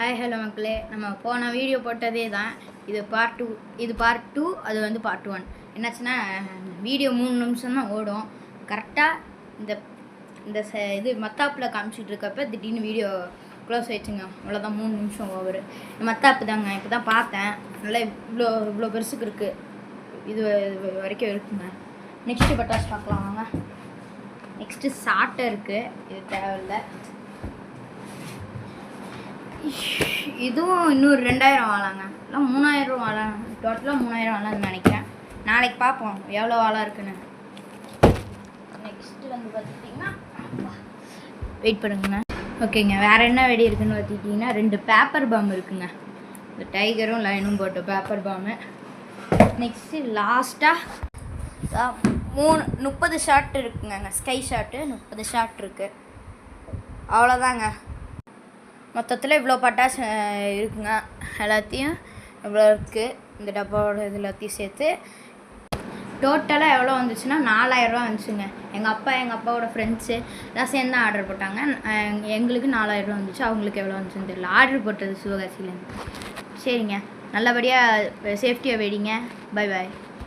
Hi hello மக்களே, நம்ம போன வீடியோ போட்டதே தான். இது பார்ட் 2, இது பார்ட் 2, அது வந்து பார்ட் 1. என்னாச்சுன்னா வீடியோ 3 நிமிஷம் தான் ஓடும். கரெக்டாக இந்த இந்த இது மத்தாப்பில் காமிச்சிட்டு இருக்கப்ப திடீர்னு வீடியோ க்ளோஸ் ஆயிடுச்சுங்க. அவ்வளோதான், 3 நிமிஷம் ஓவர். மத்தாப்பு தாங்க, இப்போ தான் பார்த்தேன். நல்லா இவ்வளோ பெருசுக்கு இருக்குது, இது வரைக்கும் இருக்குங்க. நெக்ஸ்ட்டு பட்டாசு பார்க்கலாம் வாங்க. நெக்ஸ்ட்டு சாட்டை இருக்குது, இது தேவையில்லை. இதுவும் இன்னொரு 2000 வாழாங்க, இல்லை 3000 வாழாங்க. டோட்டலாக 3000 வாழான்னு நினைக்கிறேன். நாளைக்கு பார்ப்போம் எவ்வளோ வாழை இருக்குன்னு. நெக்ஸ்ட்டு வந்து பார்த்துட்டிங்கன்னா வெயிட் பண்ணுங்கண்ணா. ஓகேங்க, வேறு என்ன வெடி இருக்குதுன்னு பார்த்துட்டிங்கன்னா 2 பேப்பர் பாம் இருக்குங்க. இந்த டைகரும் லைனும் போட்ட பேப்பர் பாமு. நெக்ஸ்ட்டு லாஸ்ட்டாக 30 ஷாட் இருக்குங்க. ஸ்கை ஷாட்டு 30 ஷாட் இருக்குது. அவ்வளோதாங்க. மொத்தத்தில் இவ்வளோ பட்டாசு இருக்குங்க. எல்லாத்தையும் இவ்வளோ இருக்குது, இந்த டப்பாவோட இது எல்லாத்தையும் சேர்த்து டோட்டலாக எவ்வளோ வந்துச்சுன்னா 4000 ரூபா வந்துச்சுங்க. எங்கள் அப்பாவோட ஃப்ரெண்ட்ஸு எல்லாம் சேர்ந்து தான் ஆர்டர் போட்டாங்க. எங்களுக்கு 4000 ரூபா வந்துச்சு. அவங்களுக்கு எவ்வளோ வந்துச்சுன்னு தெரியல. ஆர்டர் போட்டது சிவகாசியிலேருந்து. சரிங்க, நல்லபடியாக சேஃப்டியாக வெடிங்க. Bye bye.